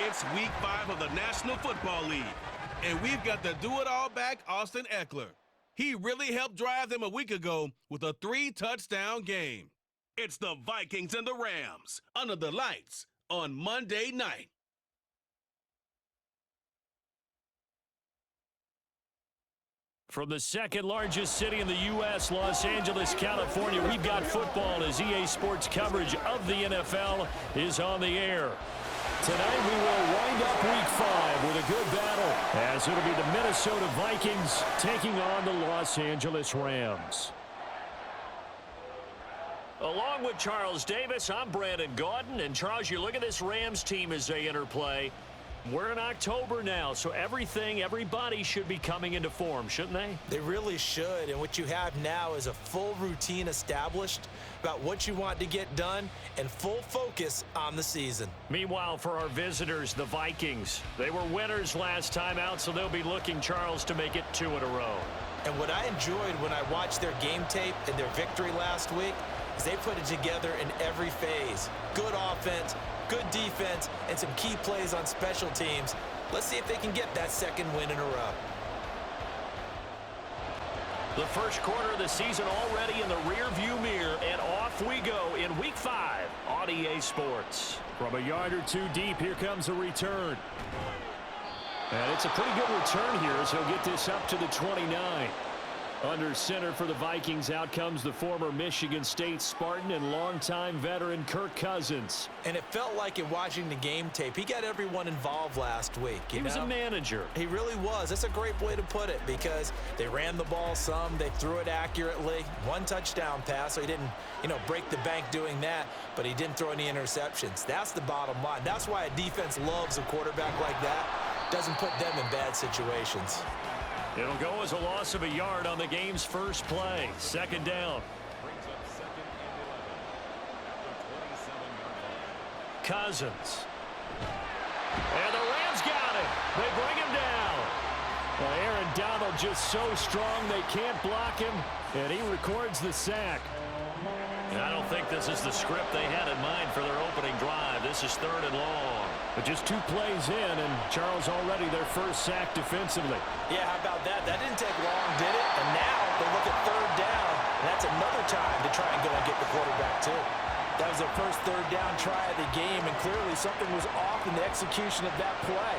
It's Week 5 of the National Football League, and we've got the do-it-all back Austin Eckler. He really helped drive them a week ago with a 3-touchdown game. It's the Vikings and the Rams under the lights on Monday night. From the second largest city in the U.S., Los Angeles, California, we've got football as EA Sports coverage of the NFL is on the air. Tonight we will wind up Week 5 with a good battle, as it'll be the Minnesota Vikings taking on the Los Angeles Rams. Along with Charles Davis, I'm Brandon Gaudin. And Charles, you look at this Rams team as they interplay. We're in October now, so everybody should be coming into form, shouldn't they? They really should, and what you have now is a full routine established about what you want to get done and full focus on the season. Meanwhile, for our visitors, the Vikings, they were winners last time out, so they'll be looking, Charles, to make it 2 in a row. And what I enjoyed when I watched their game tape and their victory last week is they put it together in every phase. Good offense, good defense, and some key plays on special teams. Let's see if they can get that second win in a row. The first quarter of the season already in the rear-view mirror, and off we go in Week 5 on EA Sports. From a yard or two deep, here comes a return. And it's a pretty good return here as he'll get this up to the 29. Under center for the Vikings, out comes the former Michigan State Spartan and longtime veteran Kirk Cousins. And it felt like in watching the game tape, he got everyone involved last week. He was a manager. He really was. That's a great way to put it because they ran the ball some, they threw it accurately. 1 touchdown pass, so he didn't, break the bank doing that, but he didn't throw any interceptions. That's the bottom line. That's why a defense loves a quarterback like that. Doesn't put them in bad situations. It'll go as a loss of a yard on the game's first play. Second down. Cousins. And the Rams got it. They bring him down. Well, Aaron Donald just so strong they can't block him, and he records the sack. And I don't think this is the script they had in mind for their opening drive. This is 3rd and long. But just 2 plays in, and Charles already their first sack defensively. Yeah, how about that? That didn't take long, did it? And now they look at 3rd down, and that's another time to try and go and get the quarterback too. That was their first 3rd down try of the game, and clearly something was off in the execution of that play.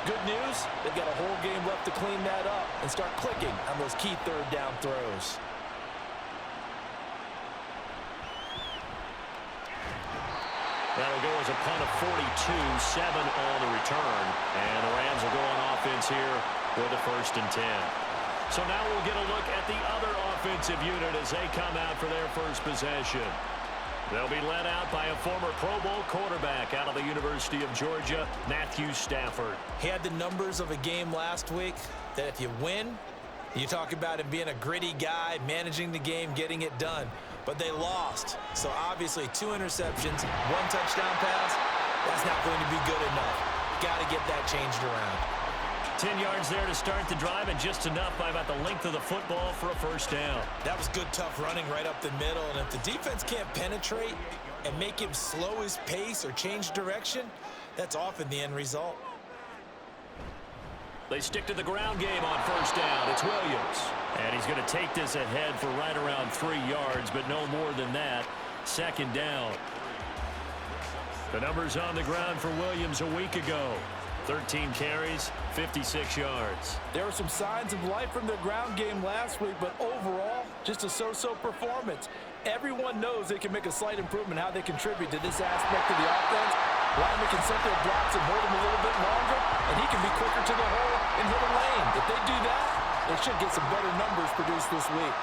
Good news, they've got a whole game left to clean that up and start clicking on those key 3rd down throws. That'll go as a punt of 42, 7 on the return. And the Rams will go on offense here with a 1st and 10. So now we'll get a look at the other offensive unit as they come out for their first possession. They'll be led out by a former Pro Bowl quarterback out of the University of Georgia, Matthew Stafford. He had the numbers of a game last week that if you win, you talk about him being a gritty guy, managing the game, getting it done. But they lost. So obviously 2 interceptions, 1 touchdown pass, that's not going to be good enough. Got to get that changed around. 10 yards there to start the drive, and just enough by about the length of the football for a 1st down. That was good, tough running right up the middle. And if the defense can't penetrate and make him slow his pace or change direction, that's often the end result. They stick to the ground game on 1st down. It's Williams. And he's going to take this ahead for right around 3 yards, but no more than that. 2nd down. The numbers on the ground for Williams a week ago. 13 carries, 56 yards. There were some signs of life from their ground game last week, but overall, just a so-so performance. Everyone knows they can make a slight improvement how they contribute to this aspect of the offense. Linemen can set their blocks and hold him a little bit longer, and he can be quicker to the hole and hit a lane. If they do that, they should get some better numbers produced this week.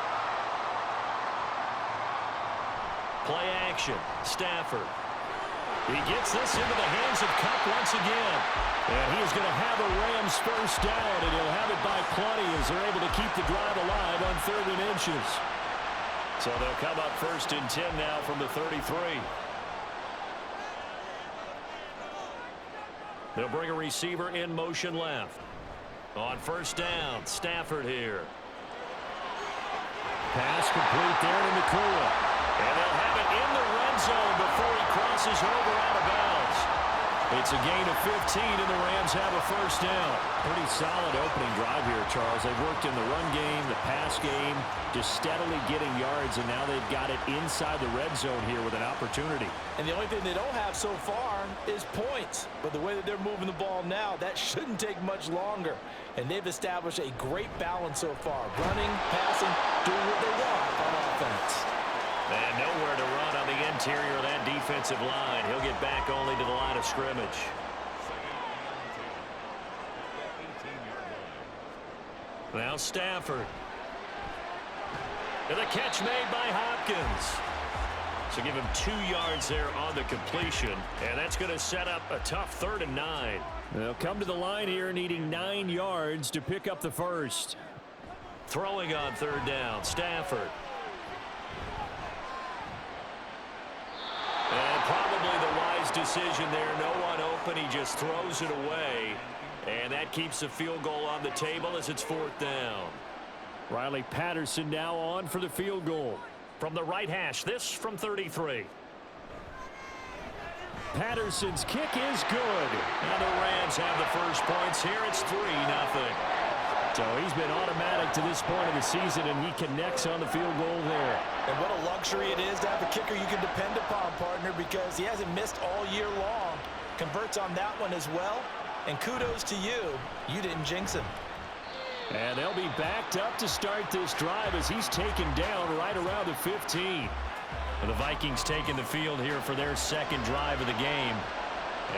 Play action. Stafford. He gets this into the hands of Kupp once again. And he is going to have a Rams 1st down, and he'll have it by plenty as they're able to keep the drive alive on 3rd and inches. So they'll come up 1st and 10 now from the 33. They'll bring a receiver in motion left. On 1st down, Stafford here. Pass complete there to Nakua. And they'll have it in the red zone before he crosses over out of bounds. It's a gain of 15, and the Rams have a first down. Pretty solid opening drive here, Charles. They've worked in the run game, the pass game, just steadily getting yards, and now they've got it inside the red zone here with an opportunity. And the only thing they don't have so far is points. But the way that they're moving the ball now, that shouldn't take much longer. And they've established a great balance so far. Running, passing, doing what they want on offense. And nowhere to run on the interior of that defensive line. He'll get back only to the line of scrimmage. Now Stafford. And the catch made by Hopkins. So give him 2 yards there on the completion. And that's going to set up a tough 3rd and 9. They'll come to the line here needing 9 yards to pick up the first. Throwing on 3rd down, Stafford. And probably the wise decision there. No one open. He just throws it away. And that keeps the field goal on the table as it's 4th down. Riley Patterson now on for the field goal. From the right hash, this from 33. Patterson's kick is good. And the Rams have the first points here. It's 3-0. So he's been automatic to this point of the season, and he connects on the field goal there. And what a luxury it is to have a kicker you can depend upon, partner, because he hasn't missed all year long. Converts on that one as well. And kudos to you. You didn't jinx him. And they'll be backed up to start this drive as he's taken down right around the 15. And the Vikings taking the field here for their second drive of the game.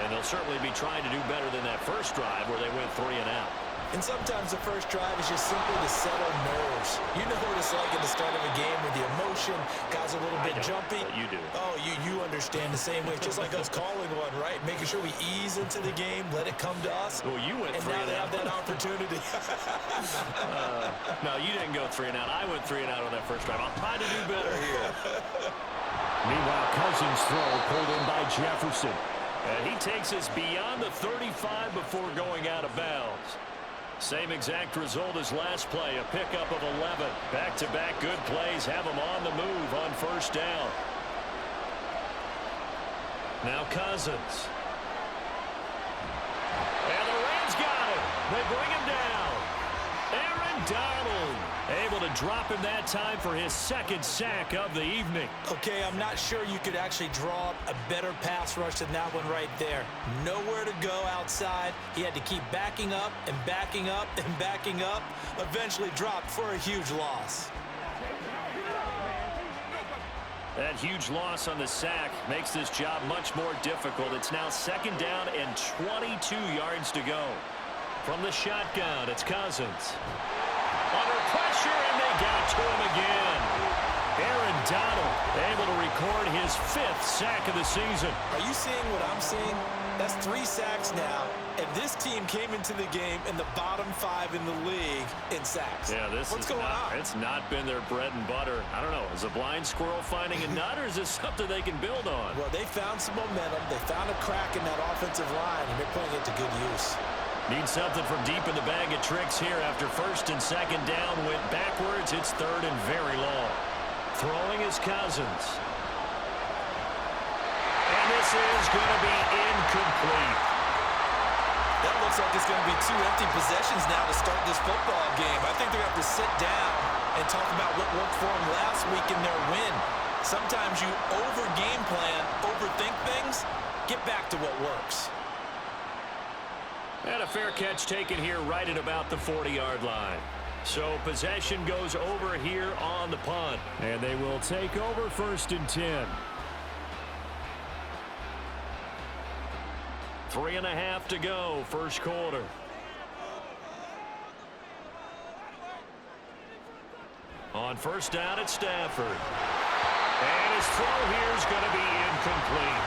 And they'll certainly be trying to do better than that first drive where they went 3 and out. And sometimes the first drive is just simply to settle nerves. You know what it's like at the start of a game with the emotion. Guys are a little bit jumpy. You do. Oh, you understand the same way. Just like us calling one, right? Making sure we ease into the game, let it come to us. Well, you went 3 and out. And now they have that opportunity. No, you didn't go 3 and out. I went 3 and out on that first drive. I'll try to do better here. Meanwhile, Cousins' throw pulled in by Jefferson. And he takes us beyond the 35 before going out of bounds. Same exact result as last play, a pickup of 11. Back-to-back good plays have them on the move on first down. Now Cousins. And the Rams got him. They bring him down. Aaron Donald able to drop him that time for his second sack of the evening. Okay, I'm not sure you could actually draw up a better pass rush than that one right there. Nowhere to go outside. He had to keep backing up and backing up and backing up. Eventually dropped for a huge loss. That huge loss on the sack makes this job much more difficult. It's now 2nd down and 22 yards to go. From the shotgun, it's Cousins. Under pressure, and they got to him again. Aaron Donald able to record his 5th sack of the season. Are you seeing what I'm seeing? That's 3 sacks now, and this team came into the game in the bottom 5 in the league in sacks. Yeah, what's going on? It's not been their bread and butter. I don't know. Is a blind squirrel finding a nut, or is this something they can build on? Well, they found some momentum. They found a crack in that offensive line, and they're putting it to good use. Need something from deep in the bag of tricks here after 1st and 2nd down. Went backwards. It's 3rd and very long. Throwing is Cousins. And this is going to be incomplete. That looks like it's going to be 2 empty possessions now to start this football game. I think they're going to have to sit down and talk about what worked for them last week in their win. Sometimes you over-game plan, overthink things, get back to what works. And a fair catch taken here right at about the 40-yard line. So possession goes over here on the punt. And they will take over 1st and 10. 3.5 to go, first quarter. On first down, it's Stafford. And his throw here is going to be incomplete.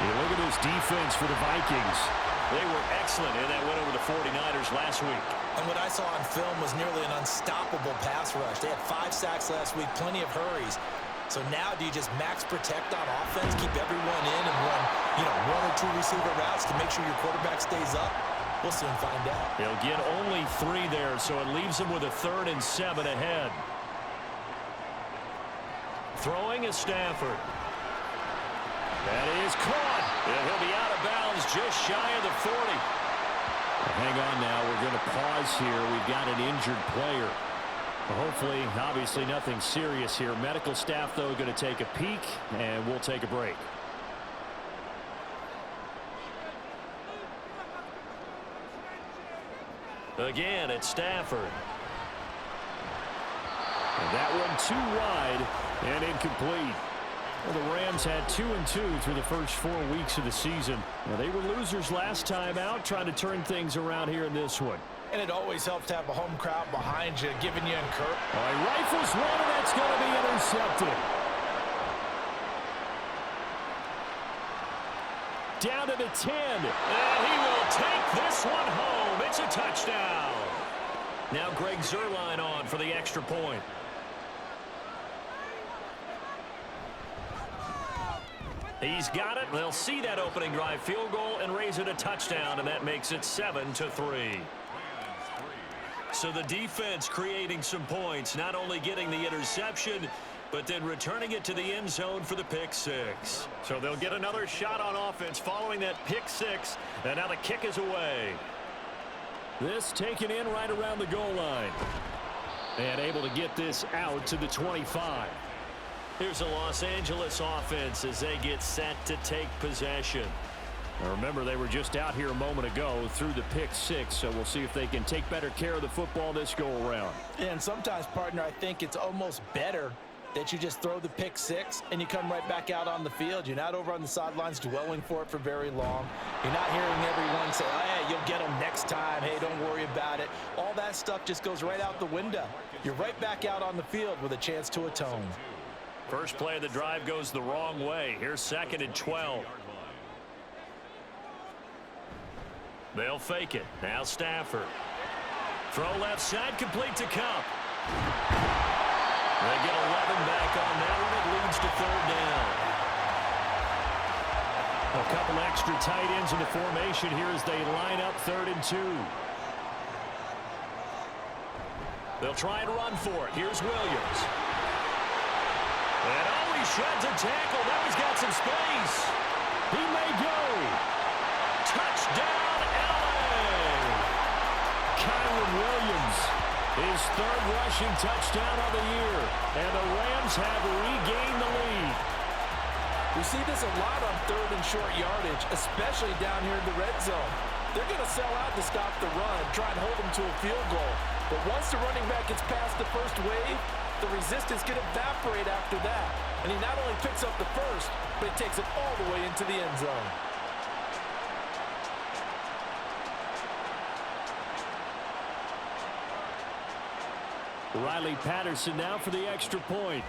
You look at this defense for the Vikings. They were excellent in that win over the 49ers last week. And what I saw on film was nearly an unstoppable pass rush. They had 5 sacks last week, plenty of hurries. So now do you just max protect on offense, keep everyone in and run, 1 or 2 receiver routes to make sure your quarterback stays up? We'll soon find out. They'll get only 3 there, so it leaves them with a 3rd and 7 ahead. Throwing is Stafford. That is caught. And he'll be out of bounds just shy of the 40. Hang on now. We're going to pause here. We've got an injured player. Hopefully, obviously nothing serious here. Medical staff, though, going to take a peek, and we'll take a break. Again, it's Stafford. And that one too wide and incomplete. Well, the Rams had 2-2 through the first 4 weeks of the season. Now, they were losers last time out, trying to turn things around here in this one. And it always helps to have a home crowd behind you, giving you encouragement. All right, rifles one, and that's going to be intercepted. Down to the 10. And he will take this one home. It's a touchdown. Now Greg Zuerlein on for the extra point. He's got it. They'll see that opening drive field goal and raise it a touchdown, and that makes it 7-3. So the defense creating some points, not only getting the interception, but then returning it to the end zone for the pick six. So they'll get another shot on offense following that pick six, and now the kick is away. This taken in right around the goal line. And able to get this out to the 25. Here's the Los Angeles offense as they get set to take possession. Now remember, they were just out here a moment ago through the pick six, so we'll see if they can take better care of the football this go-around. And sometimes, partner, I think it's almost better that you just throw the pick six and you come right back out on the field. You're not over on the sidelines dwelling for it for very long. You're not hearing everyone say, oh, hey, you'll get them next time. Hey, don't worry about it. All that stuff just goes right out the window. You're right back out on the field with a chance to atone. First play of the drive goes the wrong way. Here's 2nd and 12. They'll fake it. Now Stafford. Throw left side, complete to Cup. They get 11 back on that one. It leads to 3rd down. A couple extra tight ends in the formation here as they line up 3rd and 2. They'll try and run for it. Here's Williams. And oh, he sheds a tackle. Now he's got some space. He may go. Touchdown, LA. Kyron Williams, his 3rd rushing touchdown of the year. And the Rams have regained the lead. We see this a lot on 3rd and short yardage, especially down here in the red zone. They're going to sell out to stop the run, try and hold them to a field goal. But once the running back gets past the first wave, the resistance can evaporate after that. And he not only picks up the first, but he takes it all the way into the end zone. Riley Patterson now for the extra point.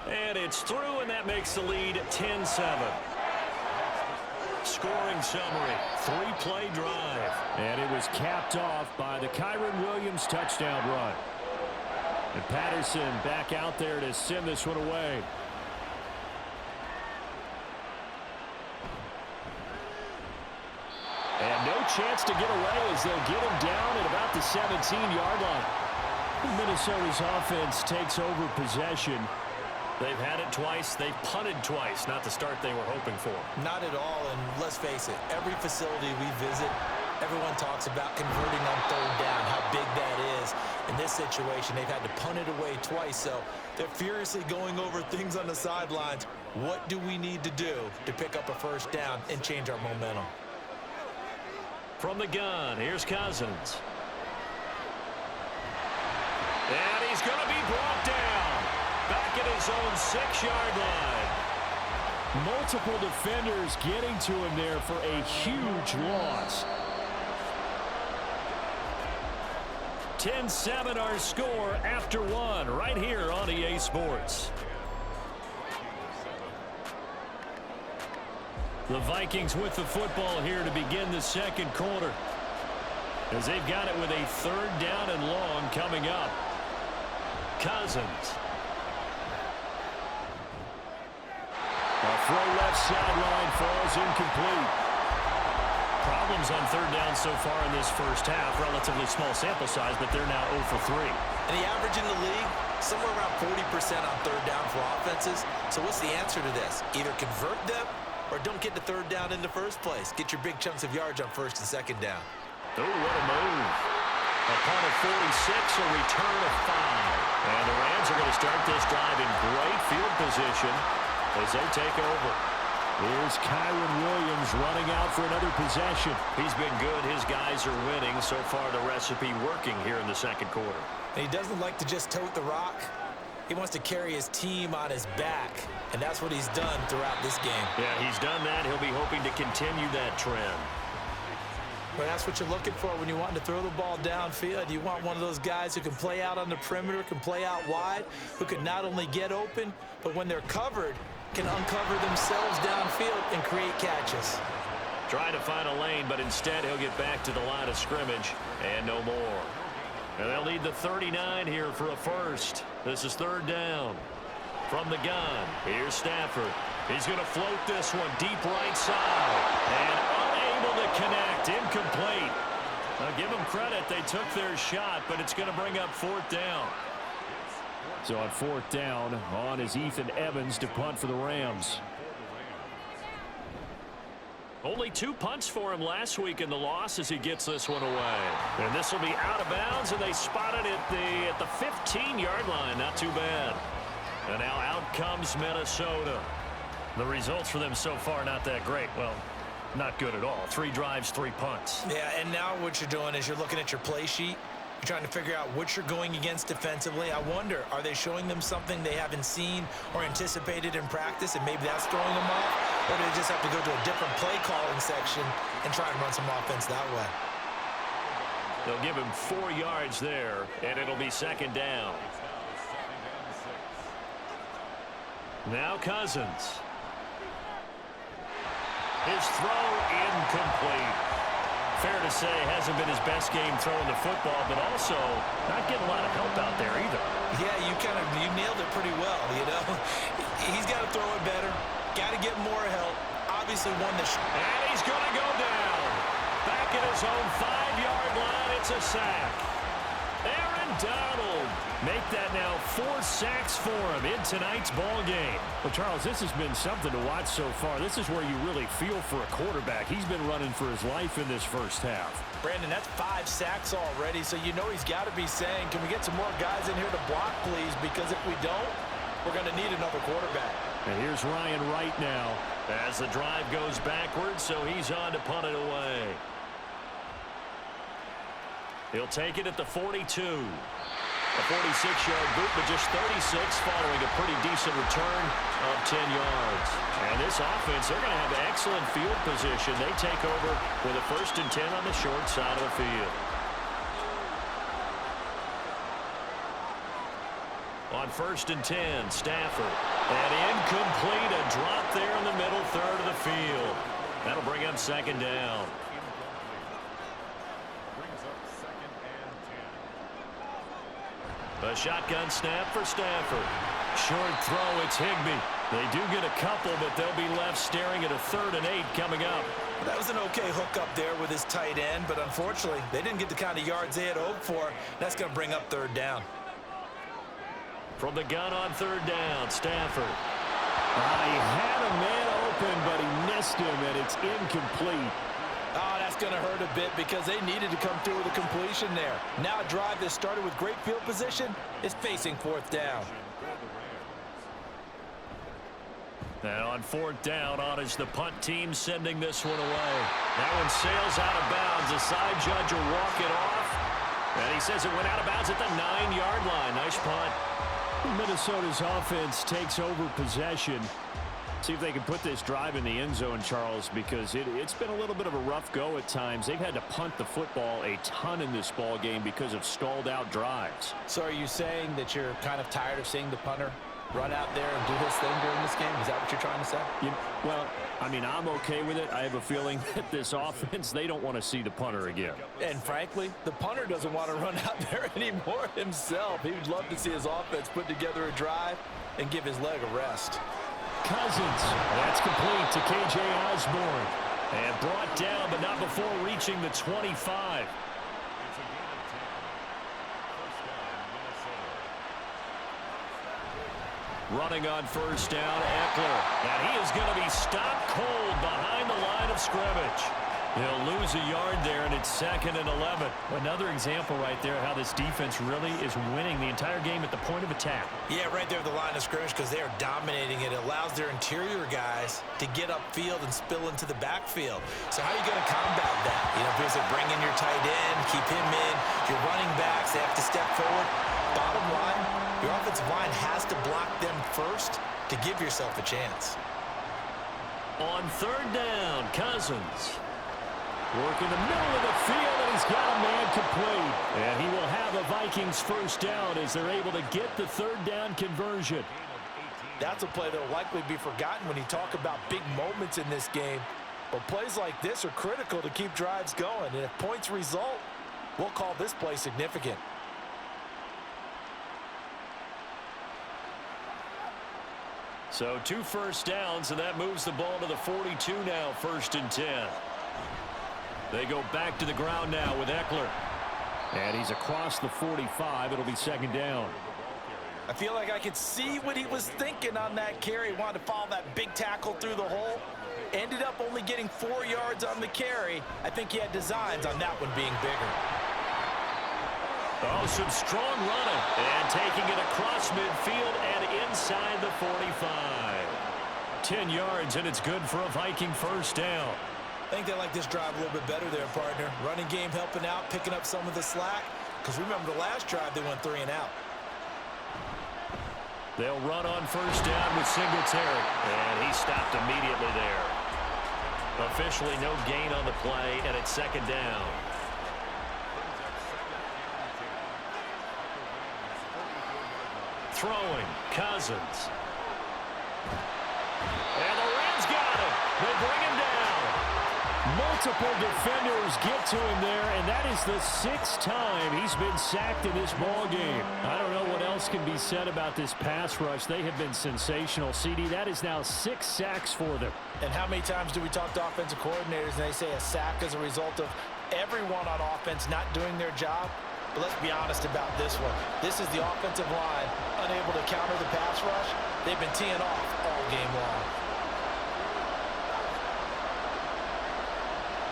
And it's through, and that makes the lead 10-7. Scoring summary, 3-play drive. And it was capped off by the Kyron Williams touchdown run. And Patterson back out there to send this one away. And no chance to get away as they'll get him down at about the 17-yard line. Minnesota's offense takes over possession. They've had it twice. They've punted twice. Not the start they were hoping for. Not at all, and let's face it, every facility we visit, everyone talks about converting on 3rd down, how big that is. In this situation, they've had to punt it away twice, so they're furiously going over things on the sidelines. What do we need to do to pick up a 1st down and change our momentum? From the gun, here's Cousins. And he's going to be brought down. Back at his own 6-yard line. Multiple defenders getting to him there for a huge loss. 10-7 our score after 1 right here on EA Sports. The Vikings with the football here to begin the 2nd quarter, as they've got it with a 3rd down and long coming up. Cousins. A throw left sideline falls incomplete. Problems on 3rd down so far in this first half. Relatively small sample size, but they're now 0 for 3. And the average in the league, somewhere around 40% on third down for offenses. So what's the answer to this? Either convert them or don't get the third down in the first place. Get your big chunks of yards on first and second down. Oh, what a move. A punt of 46, a return of 5. And the Rams are going to start this drive in great field position as they take over. Here's Kyron Williams running out for another possession. He's been good. His guys are winning. So far, the recipe working here in the second quarter. And he doesn't like to just tote the rock. He wants to carry his team on his back, and that's what he's done throughout this game. Yeah, he's done that. He'll be hoping to continue that trend. Well, that's what you're looking for when you want to throw the ball downfield. You want one of those guys who can play out on the perimeter, can play out wide, who can not only get open, but when they're covered, can uncover themselves downfield and create catches. Trying to find a lane, but instead he'll get back to the line of scrimmage and no more. And they'll need the 39 here for a first. This is third down. From the gun, here's Stafford. He's going to float this one deep right side. And unable to connect. Incomplete. Now give them credit. They took their shot, but it's going to bring up fourth down. So on fourth down, on is Ethan Evans to punt for the Rams. Only 2 punts for him last week in the loss as he gets this one away. And this will be out of bounds, and they spotted it at the 15-yard line. Not too bad. And now out comes Minnesota. The results for them so far not that great. Well, not good at all. 3 drives, 3 punts. Yeah, and now what you're doing is you're looking at your play sheet. You're trying to figure out what you're going against defensively. I wonder, are they showing them something they haven't seen or anticipated in practice, and maybe that's throwing them off? Or do they just have to go to a different play calling section and try and run some offense that way? They'll give him 4 yards there, and it'll be second down. Now Cousins. His throw incomplete. Fair to say, hasn't been his best game throwing the football, but also not getting a lot of help out there either. Yeah, you nailed it pretty well, you know. He's got to throw it better. Got to get more help. Obviously won the and he's going to go down. Back at his own 5-yard line, it's a sack. Aaron Donald make that now 4 sacks for him in tonight's ball game. Well, Charles, this has been something to watch so far. This is where you really feel for a quarterback. He's been running for his life in this first half. Brandon, that's 5 sacks already, so you know he's got to be saying, can we get some more guys in here to block, please? Because if we don't, we're going to need another quarterback. And here's Ryan Wright now as the drive goes backwards, so he's on to punt it away. He'll take it at the 42. A 46-yard boot, but just 36 following a pretty decent return of 10 yards. And this offense, they're going to have excellent field position. They take over with a 1st and 10 on the short side of the field. On 1st and 10, Stafford. And incomplete, a drop there in the middle third of the field. That'll bring up second down. A shotgun snap for Stafford. Short throw, it's Higbee. They do get a couple, but they'll be left staring at a 3rd and 8 coming up. That was an okay hook up there with his tight end, but unfortunately, they didn't get the kind of yards they had hoped for. That's going to bring up 3rd down. From the gun on 3rd down, Stafford. He had a man open, but he missed him, and it's incomplete. Oh, that's going to hurt a bit because they needed to come through with a completion there. Now a drive that started with great field position is facing 4th down. And on 4th down, on is the punt team sending this one away. That one sails out of bounds. The side judge will walk it off. And he says it went out of bounds at the 9-yard line. Nice punt. Minnesota's offense takes over possession. See if they can put this drive in the end zone, Charles, because it's been a little bit of a rough go at times. They've had to punt the football a ton in this ball game because of stalled out drives. So are you saying that you're kind of tired of seeing the punter run out there and do his thing during this game? Is that what you're trying to say? Well, I mean, I'm okay with it. I have a feeling that this offense, they don't want to see the punter again. And frankly, the punter doesn't want to run out there anymore himself. He would love to see his offense put together a drive and give his leg a rest. Cousins, that's complete to K.J. Osborne. And brought down, but not before reaching the 25. Running on first down, Eckler. And he is going to be stopped cold behind the line of scrimmage. He'll lose a yard there, and it's 2nd and 11. Another example right there how this defense really is winning the entire game at the point of attack. Yeah, right there at the line of scrimmage because they are dominating it. It allows their interior guys to get upfield and spill into the backfield. So how are you going to combat that? You know, because they bring in your tight end, keep him in. Your running backs, they have to step forward. Bottom line, your offensive line has to block them first to give yourself a chance. On 3rd down, Cousins. Work in the middle of the field, and he's got a man complete. And he will have a Vikings first down as they're able to get the 3rd down conversion. That's a play that will likely be forgotten when you talk about big moments in this game. But plays like this are critical to keep drives going. And if points result, we'll call this play significant. So 2 first downs, and that moves the ball to the 42 now, 1st and 10. They go back to the ground now with Eckler. And he's across the 45. It'll be 2nd down. I feel like I could see what he was thinking on that carry. Wanted to follow that big tackle through the hole. Ended up only getting 4 yards on the carry. I think he had designs on that one being bigger. Oh, some strong running. And taking it across midfield and inside the 45. 10 yards, and it's good for a Viking first down. I think they like this drive a little bit better there, partner. Running game helping out, picking up some of the slack. Because remember, the last drive, they went 3 and out. They'll run on first down with Singletary. And he stopped immediately there. Officially no gain on the play, and it's 2nd down. Throwing, Cousins. And the Rams got him. They bring him down. Multiple defenders get to him there, and that is the 6th time he's been sacked in this ball game. I don't know what else can be said about this pass rush. They have been sensational, CD. That is now 6 sacks for them. And how many times do we talk to offensive coordinators and they say a sack as a result of everyone on offense not doing their job? But let's be honest about this one. This is the offensive line unable to counter the pass rush. They've been teeing off all game long.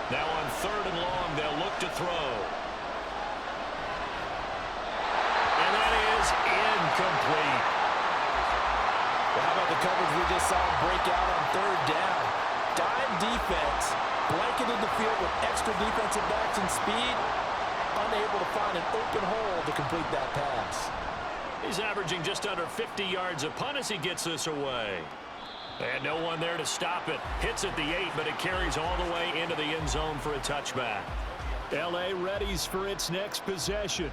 Now on 3rd and long, they'll look to throw. And that is incomplete. Well, how about the coverage we just saw break out on 3rd down? Dime defense, blanketed the field with extra defensive backs and speed, unable to find an open hole to complete that pass. He's averaging just under 50 yards a punt as he gets this away. And no one there to stop it. Hits at the 8, but it carries all the way into the end zone for a touchback. L.A. readies for its next possession.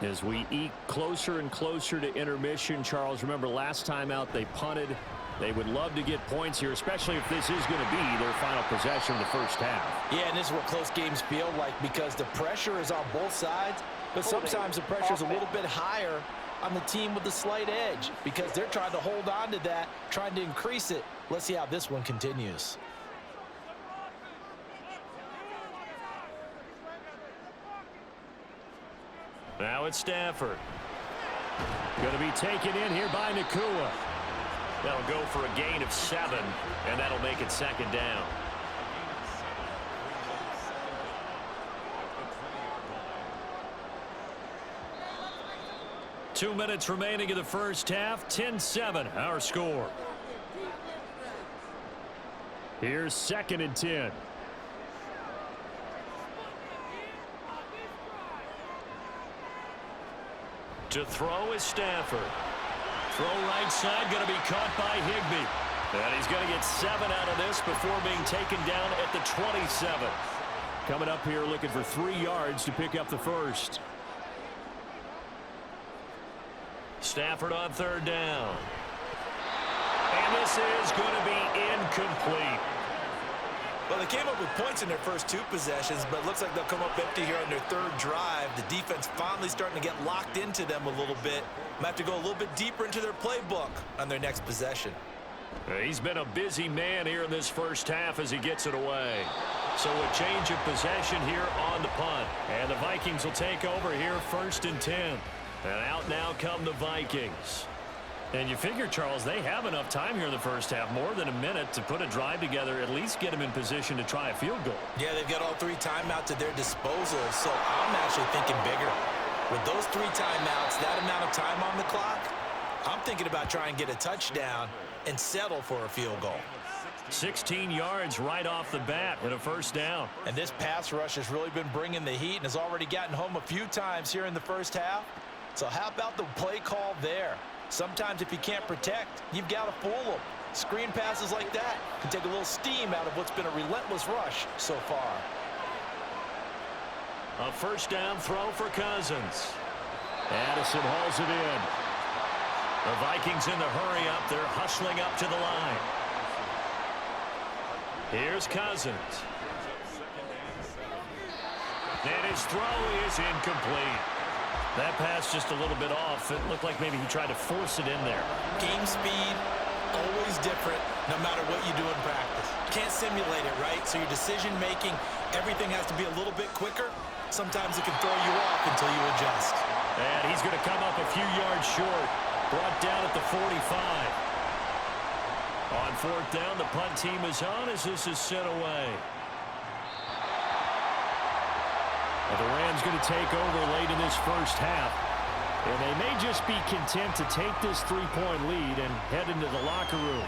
As we eke closer and closer to intermission, Charles, remember last time out they punted. They would love to get points here, especially if this is going to be their final possession of the first half. Yeah, and this is what close games feel like because the pressure is on both sides, but sometimes the pressure is a little bit higher on the team with the slight edge because they're trying to hold on to that, trying to increase it. Let's see how this one continues. Now it's Stafford. Going to be taken in here by Nakua. That'll go for a gain of 7, and that'll make it 2nd down. Two minutes remaining in the first half. 10-7, our score. Here's 2nd and 10. To throw is Stafford. Throw right side, going to be caught by Higbee. And he's going to get 7 out of this before being taken down at the 27. Coming up here looking for 3 yards to pick up the first. Stafford on 3rd down. And this is going to be incomplete. Well, they came up with points in their first 2 possessions, but it looks like they'll come up empty here on their 3rd drive. The defense finally starting to get locked into them a little bit. Might have to go a little bit deeper into their playbook on their next possession. He's been a busy man here in this first half as he gets it away. So a change of possession here on the punt. And the Vikings will take over here 1st and 10. And out now come the Vikings. And you figure, Charles, they have enough time here in the first half, more than a minute, to put a drive together, at least get them in position to try a field goal. Yeah, they've got all 3 timeouts at their disposal, so I'm actually thinking bigger. With those 3 timeouts, that amount of time on the clock, I'm thinking about trying to get a touchdown and settle for a field goal. 16 yards right off the bat and a first down. And this pass rush has really been bringing the heat and has already gotten home a few times here in the first half. So how about the play call there? Sometimes if you can't protect, you've got to fool them. Screen passes like that can take a little steam out of what's been a relentless rush so far. A first down throw for Cousins. Addison hauls it in. The Vikings in the hurry up. They're hustling up to the line. Here's Cousins. And his throw is incomplete. That pass just a little bit off. It looked like maybe he tried to force it in there. Game speed, always different, no matter what you do in practice. Can't simulate it, right? So your decision-making, everything has to be a little bit quicker. Sometimes it can throw you off until you adjust. And he's going to come up a few yards short. Brought down at the 45. On 4th down, the punt team is on as this is sent away. And the Rams going to take over late in this first half. And they may just be content to take this 3-point lead and head into the locker room.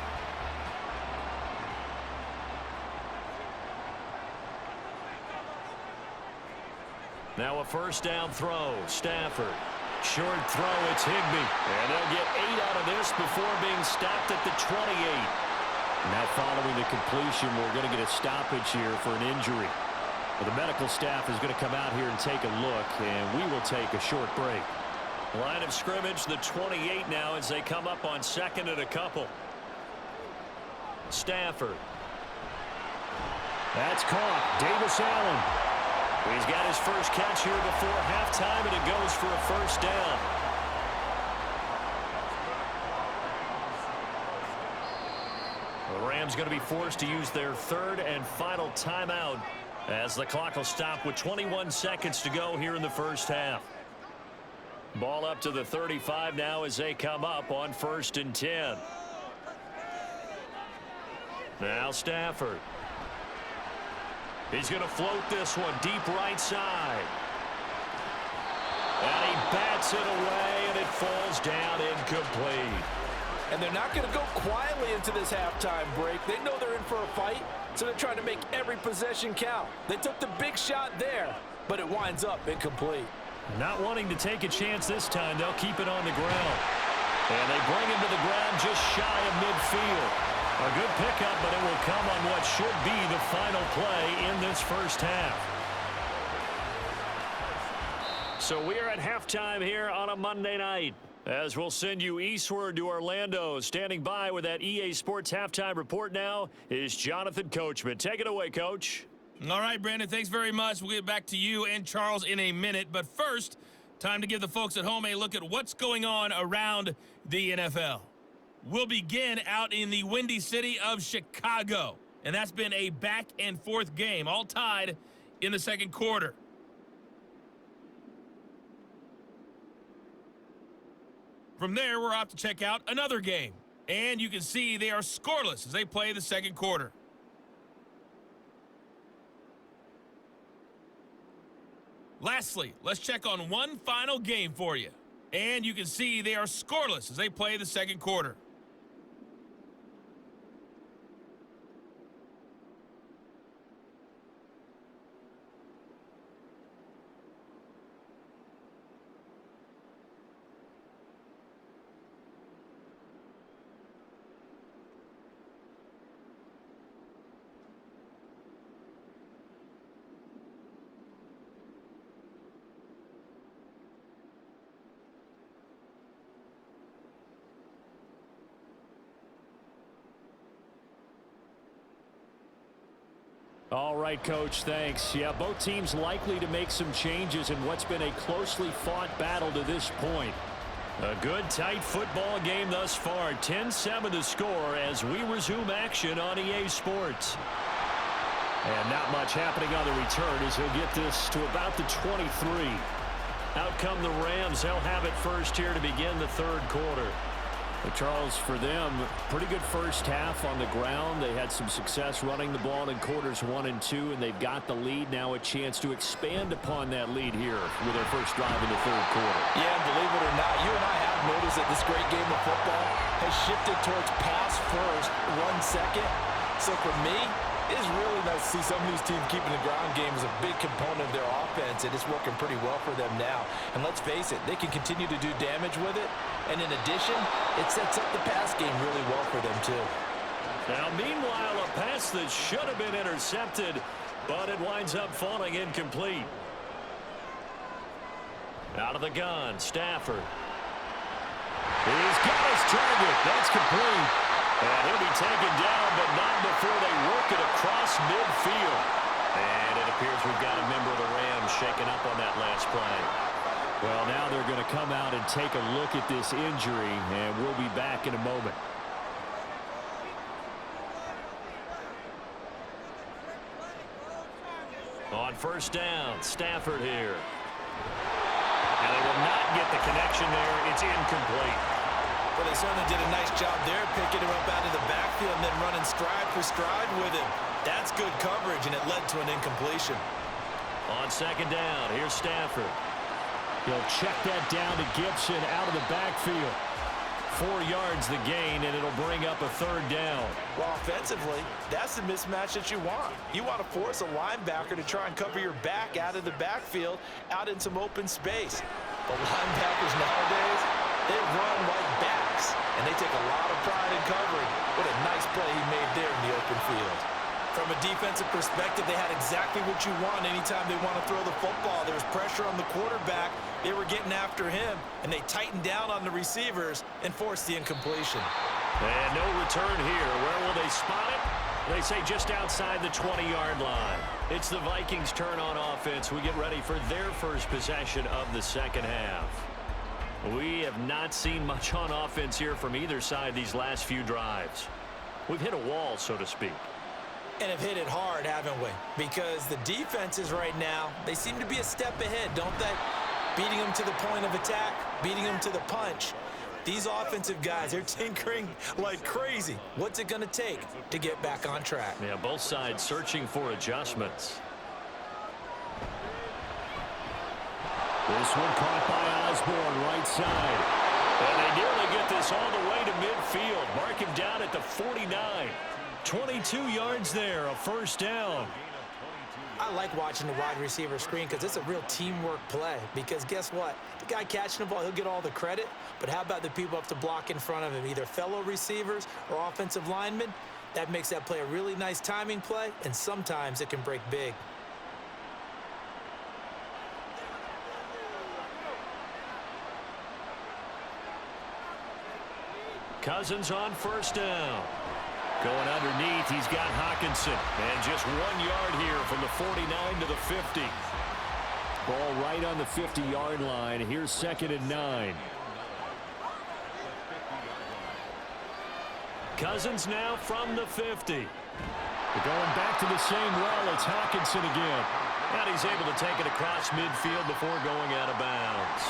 Now a first down throw. Stafford. Short throw. It's Higbee. And they'll get 8 out of this before being stopped at the 28. Now following the completion, we're going to get a stoppage here for an injury. Well, the medical staff is going to come out here and take a look, and we will take a short break. Line of scrimmage, the 28 now as they come up on 2nd and a couple. Stafford. That's caught. Davis Allen. He's got his first catch here before halftime, and it goes for a first down. The Rams going to be forced to use their 3rd and final timeout as the clock will stop with 21 seconds to go here in the first half. Ball up to the 35 now as they come up on 1st and 10. Now Stafford. He's going to float this one deep right side. And he bats it away, and it falls down incomplete. And they're not going to go quietly into this halftime break. They know they're in for a fight, so they're trying to make every possession count. They took the big shot there, but it winds up incomplete. Not wanting to take a chance this time, they'll keep it on the ground. And they bring him to the ground just shy of midfield. A good pickup, but it will come on what should be the final play in this first half. So we are at halftime here on a Monday night, as we'll send you eastward to Orlando. Standing by with that EA Sports halftime report now is Jonathan Coachman. Take it away, Coach. All right, Brandon, thanks very much. We'll get back to you and Charles in a minute. But first, time to give the folks at home a look at what's going on around the NFL. We'll begin out in the Windy City of Chicago. And that's been a back-and-forth game, all tied in the second quarter. From there, we're off to check out another game. And you can see they are scoreless as they play the second quarter. Lastly, let's check on one final game for you. And you can see they are scoreless as they play the second quarter. All right, Coach, thanks. Yeah, both teams likely to make some changes in what's been a closely fought battle to this point. A good, tight football game thus far. 10-7 to score as we resume action on EA Sports. And not much happening on the return as he'll get this to about the 23. Out come the Rams. They'll have it first here to begin the third quarter. But Charles, for them, pretty good first half on the ground. They had some success running the ball in quarters 1 and 2, and they've got the lead. Now a chance to expand upon that lead here with their first drive in the third quarter. Yeah, and believe it or not, you and I have noticed that this great game of football has shifted towards pass first, run second. So for me, it is really nice to see some of these teams keeping the ground game as a big component of their offense, and it's working pretty well for them now. And let's face it, they can continue to do damage with it. And in addition, it sets up the pass game really well for them, too. Now, meanwhile, a pass that should have been intercepted, but it winds up falling incomplete. Out of the gun, Stafford. He's got his target. That's complete. And he'll be taken down, but not before they work it across midfield. And it appears we've got a member of the Rams shaken up on that last play. Well, now they're going to come out and take a look at this injury, and we'll be back in a moment. On first down, Stafford here. And they will not get the connection there. It's incomplete. Well, they certainly did a nice job there, picking him up out of the backfield and then running stride for stride with him. That's good coverage, and it led to an incompletion. On second down, here's Stafford. He'll check that down to Gibson out of the backfield. 4 yards the gain, and it'll bring up a third down. Well, offensively, that's the mismatch that you want. You want to force a linebacker to try and cover your back out of the backfield, out in some open space. But linebackers nowadays, they run like backs, and they take a lot of pride in covering. What a nice play he made there in the open field. From a defensive perspective, they had exactly what you want anytime they want to throw the football. There was pressure on the quarterback. They were getting after him, and they tightened down on the receivers and forced the incompletion. And no return here. Where will they spot it? They say just outside the 20-yard line. It's the Vikings' turn on offense. We get ready for their first possession of the second half. We have not seen much on offense here from either side these last few drives. We've hit a wall, so to speak. And have hit it hard, haven't we? Because the defenses right now, they seem to be a step ahead, don't they? Beating them to the point of attack, beating them to the punch. These offensive guys, they're tinkering like crazy. What's it going to take to get back on track? Yeah, both sides searching for adjustments. This one caught by Osborne, right side. And they nearly get this all the way to midfield. Mark him down at the 49. 22 yards there, a first down. I like watching the wide receiver screen because it's a real teamwork play. Because guess what? The guy catching the ball, he'll get all the credit. But how about the people have to block in front of him, either fellow receivers or offensive linemen? That makes that play a really nice timing play, and sometimes it can break big. Cousins on first down. Going underneath, he's got Hawkinson. And just 1 yard here from the 49 to the 50. Ball right on the 50-yard line. Here's 2nd and 9. Cousins now from the 50. They're going back to the same well. It's Hawkinson again. And he's able to take it across midfield before going out of bounds.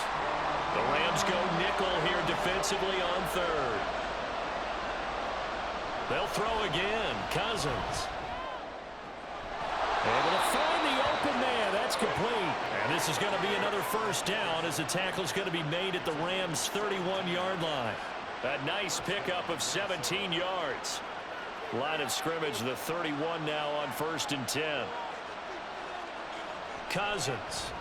The Rams go nickel here defensively on third. They'll throw again. Cousins. Able to find the open man. That's complete. And this is going to be another first down as the tackle is going to be made at the Rams' 31-yard line. A nice pickup of 17 yards. Line of scrimmage, the 31 now on 1st and 10. Cousins.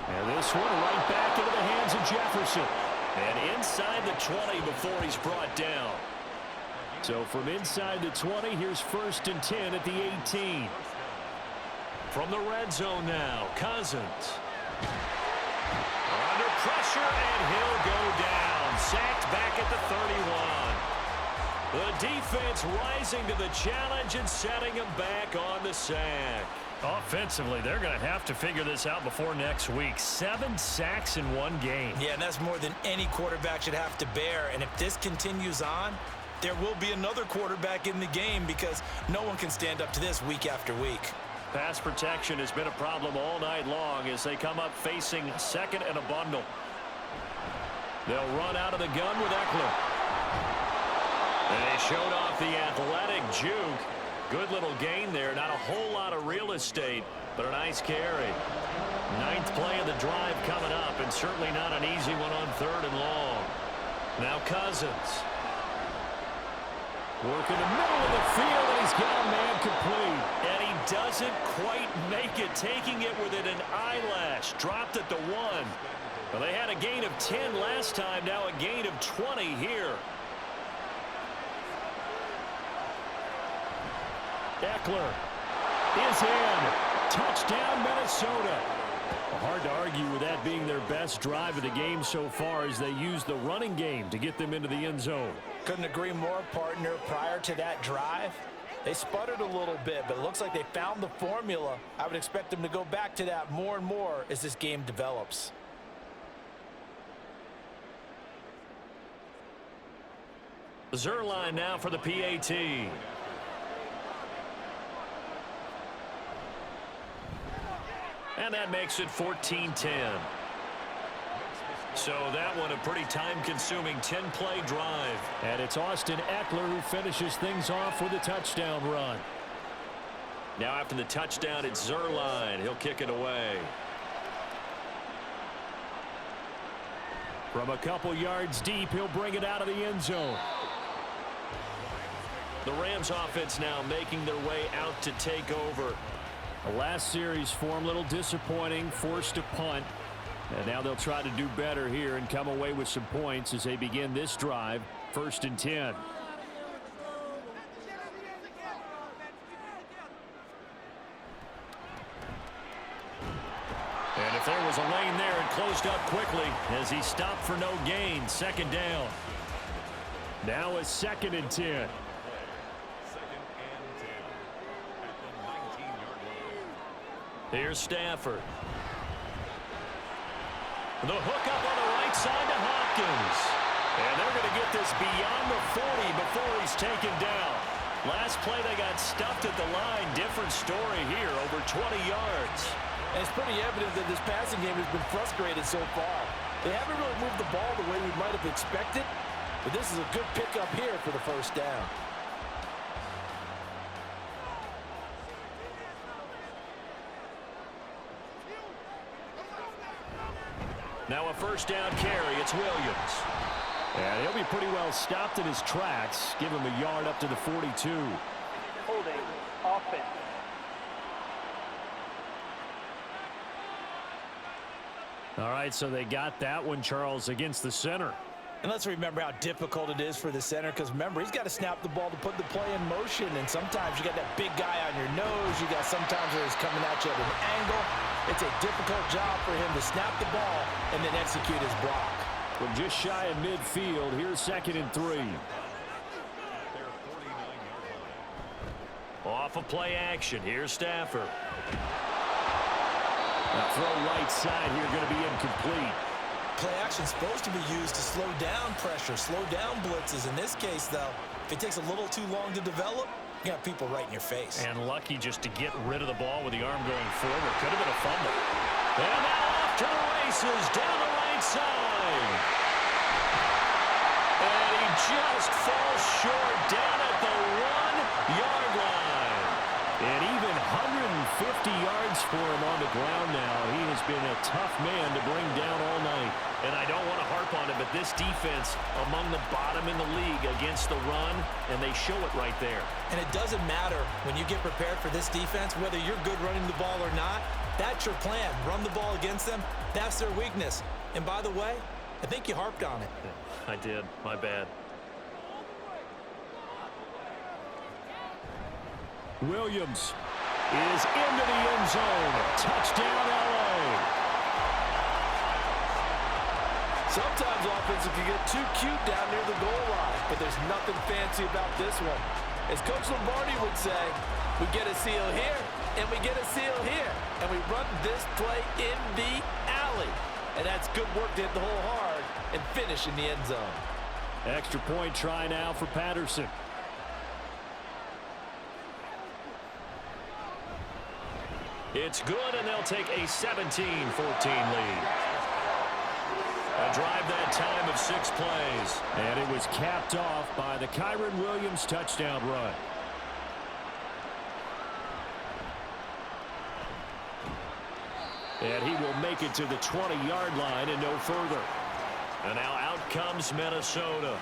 And this one right back into the hands of Jefferson. And inside the 20 before he's brought down. So from inside the 20, here's 1st and 10 at the 18. From the red zone now, Cousins. Under pressure, and he'll go down. Sacked back at the 31. The defense rising to the challenge and setting him back on the sack. Offensively, they're going to have to figure this out before next week. 7 sacks in one game. Yeah, and that's more than any quarterback should have to bear. And if this continues on, there will be another quarterback in the game because no one can stand up to this week after week. Pass protection has been a problem all night long as they come up facing 2nd and a bundle. They'll run out of the gun with Eckler. And they showed off the athletic juke. Good little gain there. Not a whole lot of real estate, but a nice carry. 9th play of the drive coming up, and certainly not an easy one on 3rd and long. Now Cousins. Working the middle of the field, and he's got a man complete. And he doesn't quite make it, taking it within an eyelash. Dropped at the 1. Well, they had a gain of 10 last time, now a gain of 20 here. Eckler is in. Touchdown, Minnesota. Hard to argue with that being their best drive of the game so far as they use the running game to get them into the end zone. Couldn't agree more, partner. Prior to that drive, they sputtered a little bit, but it looks like they found the formula. I would expect them to go back to that more and more as this game develops. Zerline now for the PAT. And that makes it 14-10. So that one a pretty time-consuming 10-play drive. And it's Austin Eckler who finishes things off with a touchdown run. Now after the touchdown, it's Zerline. He'll kick it away. From a couple yards deep, he'll bring it out of the end zone. The Rams offense now making their way out to take over. The last series for him, a little disappointing, forced a punt. And now they'll try to do better here and come away with some points as they begin this drive, 1st and 10. And if there was a lane there, it closed up quickly as he stopped for no gain. 2nd down. Now a 2nd and 10. Here's Stafford. The hook up on the right side to Hopkins. And they're going to get this beyond the 40 before he's taken down. Last play they got stuffed at the line. Different story here, over 20 yards. And it's pretty evident that this passing game has been frustrated so far. They haven't really moved the ball the way we might have expected, but this is a good pickup here for the 1st down. Now a 1st down carry. It's Williams. And he'll be pretty well stopped in his tracks. Give him a yard up to the 42. Holding offense. All right, so they got that one, Charles, against the center. And let's remember how difficult it is for the center, because remember, he's got to snap the ball to put the play in motion, and sometimes you got that big guy on your nose. You got sometimes where he's coming at you at an angle. It's a difficult job for him to snap the ball and then execute his block. From just shy of midfield, here's 2nd and 3. Off of play action. Here's Stafford. That throw right side here going to be incomplete. Play action is supposed to be used to slow down pressure, slow down blitzes. In this case, though, if it takes a little too long to develop, you got people right in your face. And lucky just to get rid of the ball with the arm going forward. Could have been a fumble. And now off to the races down the right side. And he just falls short down at the 1-yard line. And even 150 yards for him on the ground now. He has been a tough man to bring down all night. And I don't want to harp on it, but this defense among the bottom in the league against the run, and they show it right there. And it doesn't matter when you get prepared for this defense, whether you're good running the ball or not. That's your plan. Run the ball against them. That's their weakness. And by the way, I think you harped on it. I did. My bad. Williams is into the end zone. Touchdown, LA. Sometimes offenses can get too cute down near the goal line, but there's nothing fancy about this one. As Coach Lombardi would say, we get a seal here, and we get a seal here, and we run this play in the alley. And that's good work to hit the hole hard and finish in the end zone. Extra point try now for Patterson. It's good, and they'll take a 17-14 lead. A drive that time of 6 plays. And it was capped off by the Kyron Williams touchdown run. And he will make it to the 20-yard line and no further. And now out comes Minnesota.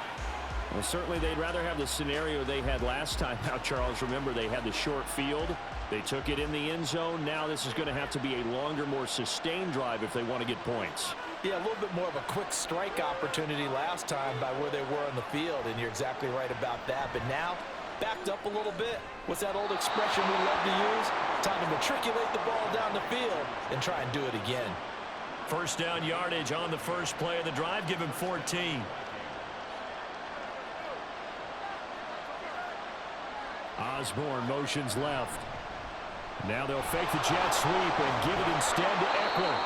Well, certainly they'd rather have the scenario they had last time out, Charles. Remember, they had the short field. They took it in the end zone. Now this is going to have to be a longer, more sustained drive if they want to get points. Yeah, a little bit more of a quick strike opportunity last time by where they were on the field, and you're exactly right about that. But now, backed up a little bit. What's that old expression we love to use? Time to matriculate the ball down the field and try and do it again. First down yardage on the first play of the drive. Give him 14. Osborne motions left. Now they'll fake the jet sweep and give it instead to Eckler.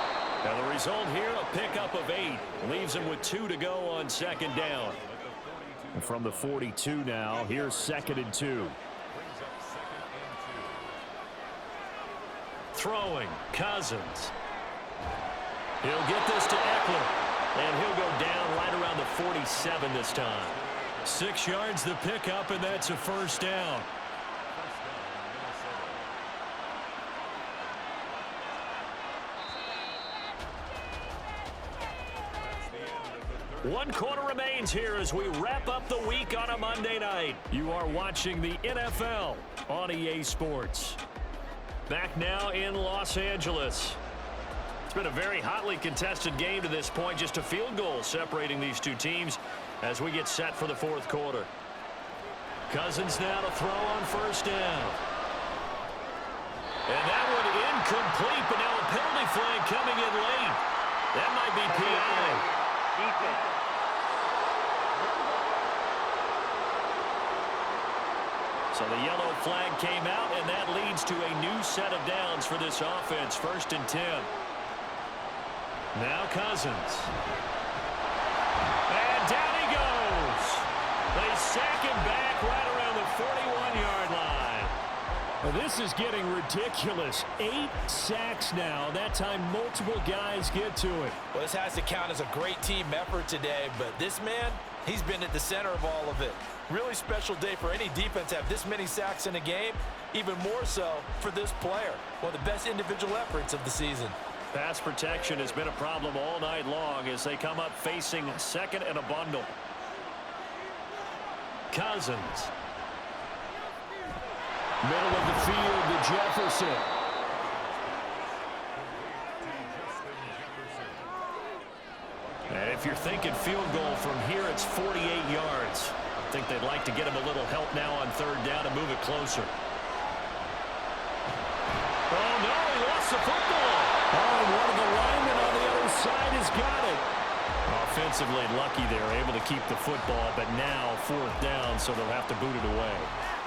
Now the result here, a pickup of 8. Leaves him with 2 to go on second down. And from the 42 now, here's 2nd and 2. Throwing, Cousins. He'll get this to Eckler. And he'll go down right around the 47 this time. 6 yards the pickup, and that's a first down. One quarter remains here as we wrap up the week on a Monday night. You are watching the NFL on EA Sports. Back now in Los Angeles. It's been a very hotly contested game to this point. Just a field goal separating these two teams as we get set for the fourth quarter. Cousins now to throw on first down. And that one incomplete, but now a penalty flag coming in late. That might be PI. Defense. So the yellow flag came out, and that leads to a new set of downs for this offense. 1st and 10. Now Cousins. And down he goes. They sack him back right around the 41-yard line. Well, this is getting ridiculous. 8 sacks now. That time multiple guys get to it. Well, this has to count as a great team effort today, but this man, he's been at the center of all of it. Really special day for any defense to have this many sacks in a game, even more so for this player. One of the best individual efforts of the season. Pass protection has been a problem all night long as they come up facing 2nd and a bundle. Cousins. Middle of the field to Jefferson. And if you're thinking field goal from here, it's 48 yards. I think they'd like to get him a little help now on 3rd down and move it closer. Oh, no, he lost the football. Oh, one of the linemen on the other side has got it. Offensively lucky they were able to keep the football, but now 4th down, so they'll have to boot it away.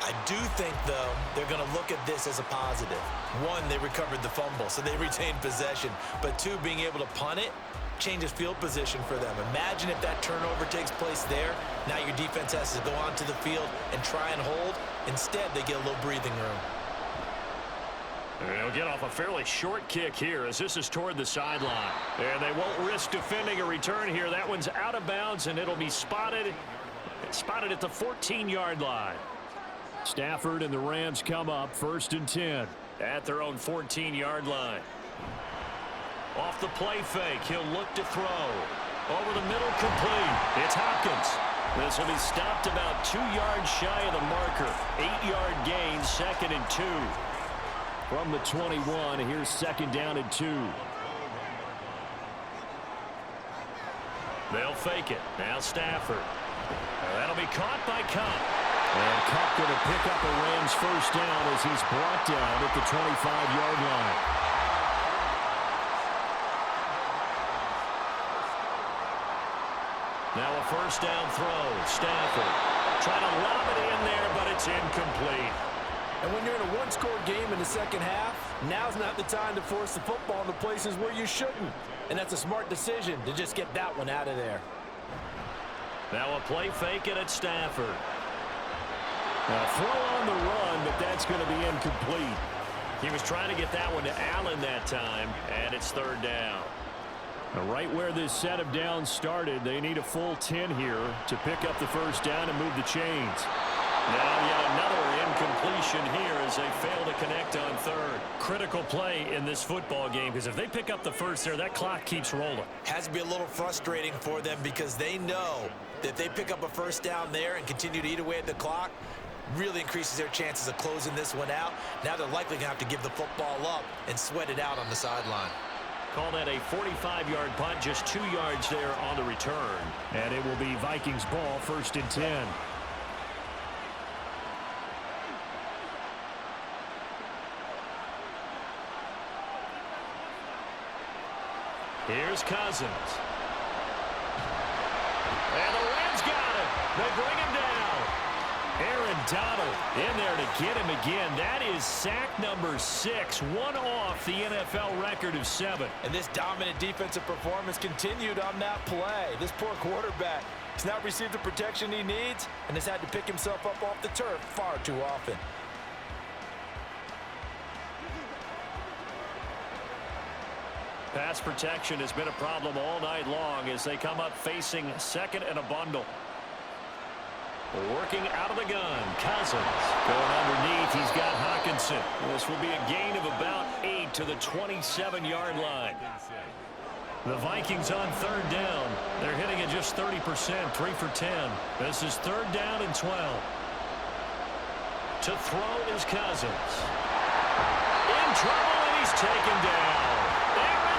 I do think, though, they're going to look at this as a positive. 1, they recovered the fumble, so they retained possession. But 2, being able to punt it changes field position for them. Imagine if that turnover takes place there. Now your defense has to go onto the field and try and hold. Instead, they get a little breathing room. They'll get off a fairly short kick here as this is toward the sideline. And they won't risk defending a return here. That one's out of bounds, and it'll be spotted at the 14-yard line. Stafford and the Rams come up 1st and 10. At their own 14-yard line. Off the play fake, he'll look to throw. Over the middle, complete. It's Hopkins. This will be stopped about 2 yards shy of the marker. 8-yard gain, 2nd and 2. From the 21, here's 2nd down and 2. They'll fake it. Now Stafford. That'll be caught by Cup. And Cup going to pick up a Rams first down as he's brought down at the 25-yard line. Now a first down throw. Stafford trying to lob it in there, but it's incomplete. And when you're in a one-score game in the second half, now's not the time to force the football into places where you shouldn't. And that's a smart decision to just get that one out of there. Now a play fake it at Stafford. Now throw on the run, but that's going to be incomplete. He was trying to get that one to Allen that time, and it's 3rd down. Right where this set of downs started, they need a full 10 here to pick up the first down and move the chains. Now yet another incompletion here as they fail to connect on third. Critical play in this football game because if they pick up the first there, that clock keeps rolling. Has to be a little frustrating for them because they know that if they pick up a first down there and continue to eat away at the clock, really increases their chances of closing this one out. Now they're likely going to have to give the football up and sweat it out on the sideline. Call that a 45-yard punt, just 2 yards there on the return. And it will be Vikings ball, 1st and 10. Here's Cousins. And the Rams got him. They bring him down. Aaron Donald in there to get him again. That is sack number 6, one off the NFL record of 7. And this dominant defensive performance continued on that play. This poor quarterback has not received the protection he needs and has had to pick himself up off the turf far too often. Pass protection has been a problem all night long as they come up facing 2nd and a bundle. Working out of the gun. Cousins going underneath. He's got Hawkinson. This will be a gain of about 8 to the 27-yard line. The Vikings on 3rd down. They're hitting at just 30%, 3 for 10. This is 3rd down and 12. To throw is Cousins. In trouble, and he's taken down.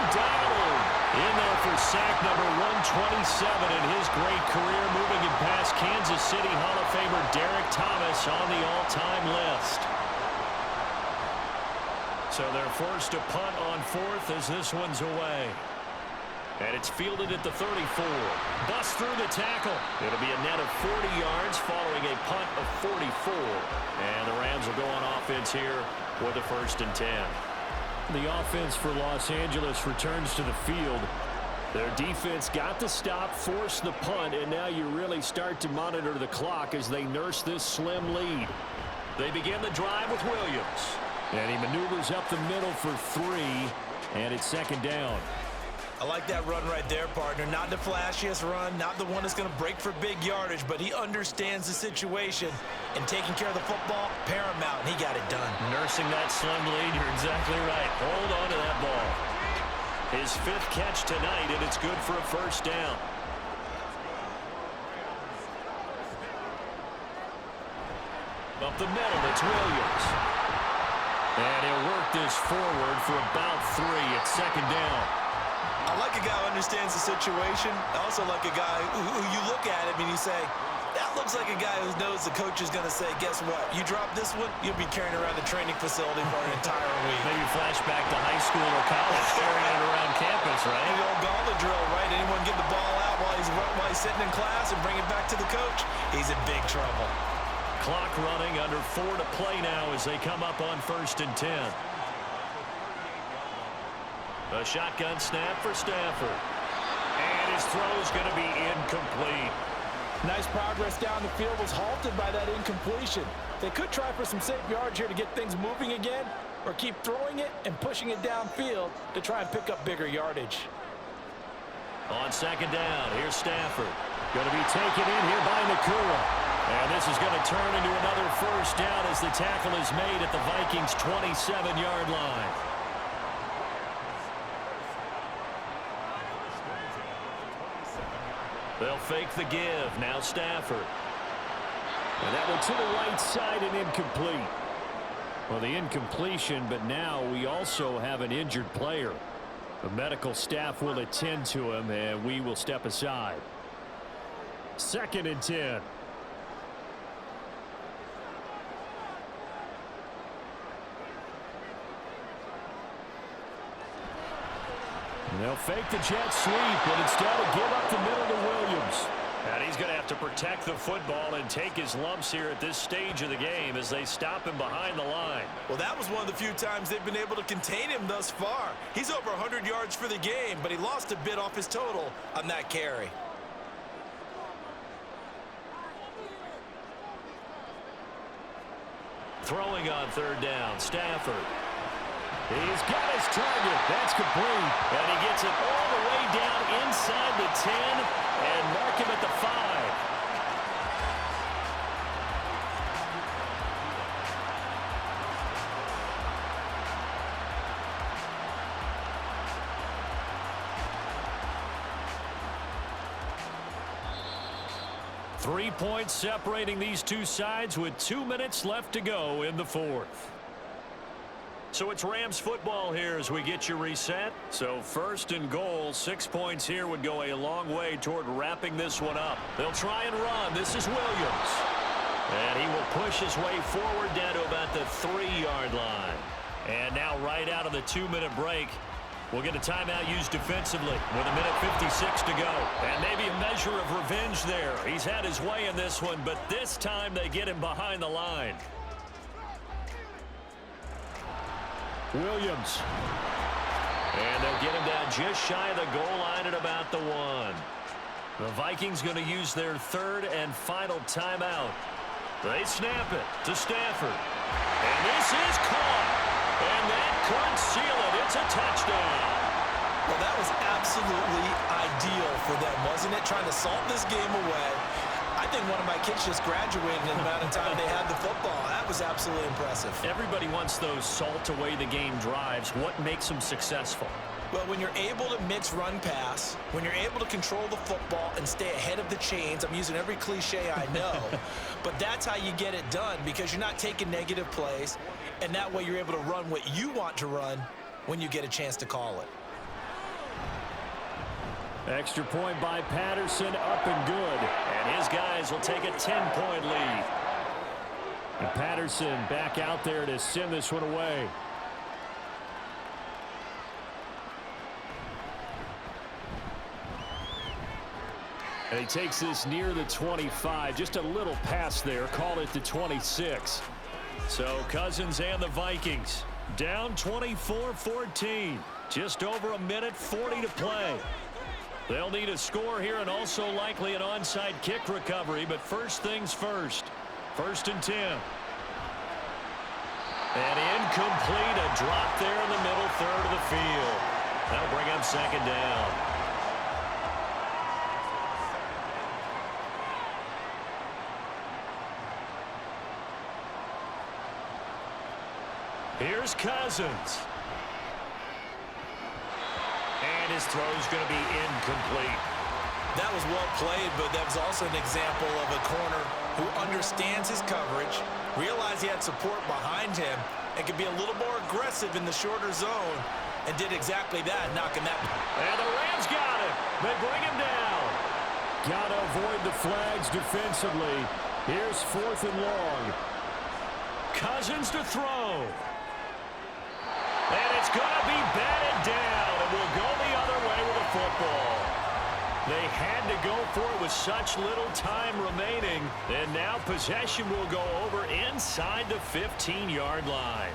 Donald in there for sack number 127 in his great career, moving him past Kansas City Hall of Famer Derek Thomas on the all-time list. So they're forced to punt on 4th as this one's away. And it's fielded at the 34. Bust through the tackle. It'll be a net of 40 yards following a punt of 44. And the Rams will go on offense here with a 1st and 10. The offense for Los Angeles returns to the field. Their defense got the stop, forced the punt, and now you really start to monitor the clock as they nurse this slim lead. They begin the drive with Williams. And he maneuvers up the middle for 3, and it's 2nd down. I like that run right there, partner. Not the flashiest run, not the one that's going to break for big yardage, but he understands the situation, and taking care of the football, paramount, and he got it done. Nursing that slim lead, you're exactly right. Hold on to that ball. His 5th catch tonight, and it's good for a 1st down. Up the middle, it's Williams. And he'll work this forward for about 3 at 2nd down. I like a guy who understands the situation. I also like a guy who you look at him and you say, that looks like a guy who knows the coach is going to say, guess what? You drop this one, you'll be carrying around the training facility for an entire week. Maybe flashback to high school or college, carrying it around campus, right? The old gauntlet drill, right? Anyone get the ball out while he's sitting in class and bring it back to the coach? He's in big trouble. Clock running, under 4 to play now as they come up on 1st and 10. A shotgun snap for Stafford. And his throw's going to be incomplete. Nice progress down the field was halted by that incompletion. They could try for some safe yards here to get things moving again, or keep throwing it and pushing it downfield to try and pick up bigger yardage. On 2nd down, here's Stafford. Going to be taken in here by Nakua. And this is going to turn into another 1st down as the tackle is made at the Vikings' 27-yard line. They'll fake the give. Now Stafford. And that one to the right side and incomplete. Well, the incompletion, but now we also have an injured player. The medical staff will attend to him, and we will step aside. 2nd and 10. And they'll fake the jet sweep, but instead of give up the middle to Williams. And he's going to have to protect the football and take his lumps here at this stage of the game as they stop him behind the line. Well, that was one of the few times they've been able to contain him thus far. He's over 100 yards for the game, but he lost a bit off his total on that carry. Throwing on 3rd down, Stafford. He's got his target. That's complete. And he gets it all the way down inside the 10 and mark him at the 5. Three points separating these two sides with 2 minutes left to go in the fourth. So it's Rams football here as we get you reset. So first and goal, 6 points here would go a long way toward wrapping this one up. They'll try and run. This is Williams. And he will push his way forward down to about the 3-yard line. And now right out of the 2-minute break, we'll get a timeout used defensively with 1:56 to go. And maybe a measure of revenge there. He's had his way in this one, but this time they get him behind the line. Williams. And they'll get him down just shy of the goal line at about the 1. The Vikings going to use their third and final timeout. They snap it to Stafford. And this is caught. And that could seal it. It's a touchdown. Well, that was absolutely ideal for them, wasn't it? Trying to salt this game away. I think one of my kids just graduated in the amount of time they had the football. That was absolutely impressive. Everybody wants those salt away the game drives. What makes them successful? Well, when you're able to mix run pass, when you're able to control the football and stay ahead of the chains, I'm using every cliche I know, but that's how you get it done because you're not taking negative plays, and that way you're able to run what you want to run when you get a chance to call it. Extra point by Patterson, up and good. And his guys will take a 10-point lead. And Patterson back out there to send this one away. And he takes this near the 25. Just a little pass there. Call it the 26. So Cousins and the Vikings down 24-14. Just over 1:40 to play. They'll need a score here and also likely an onside kick recovery. But first things first. 1st and 10. And incomplete. A drop there in the middle third of the field. That'll bring up 2nd down. Here's Cousins. And his throw's going to be incomplete. That was well played, but that was also an example of a corner who understands his coverage, realized he had support behind him, and could be a little more aggressive in the shorter zone, and did exactly that, knocking that. And the Rams got him. They bring him down. Got to avoid the flags defensively. Here's 4th and long. Cousins to throw. And it's going to be batted down, and we'll go the other way with the football. They had to go for it with such little time remaining, and now possession will go over inside the 15-yard line.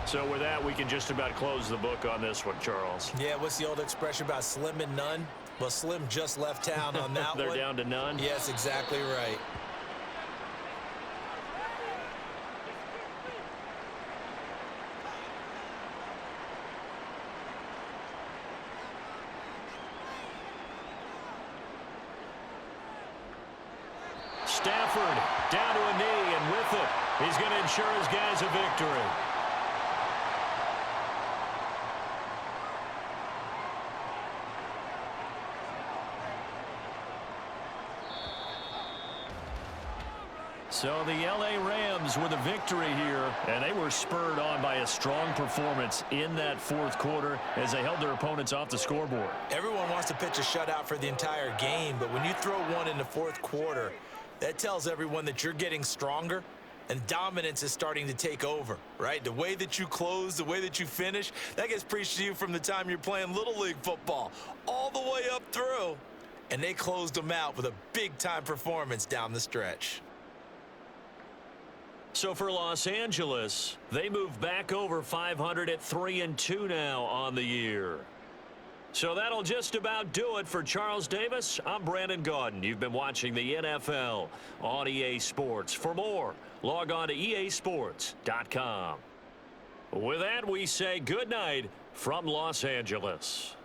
So with that, we can just about close the book on this one, Charles. Yeah, what's the old expression about slim and none? Well, Slim just left town on that They're one. down to none? Yes, exactly right. Stafford down to a knee, and with it, he's going to ensure his guys a victory. So the LA Rams with a victory here, and they were spurred on by a strong performance in that 4th quarter as they held their opponents off the scoreboard. Everyone wants to pitch a shutout for the entire game, but when you throw one in the 4th quarter, that tells everyone that you're getting stronger and dominance is starting to take over, right? The way that you close, the way that you finish, that gets preached to you from the time you're playing Little League football all the way up through. And they closed them out with a big-time performance down the stretch. So for Los Angeles, they move back over 500 at 3-2 now on the year. So that'll just about do it for Charles Davis. I'm Brandon Gaudin. You've been watching the NFL on EA Sports. For more, log on to easports.com. With that, we say good night from Los Angeles.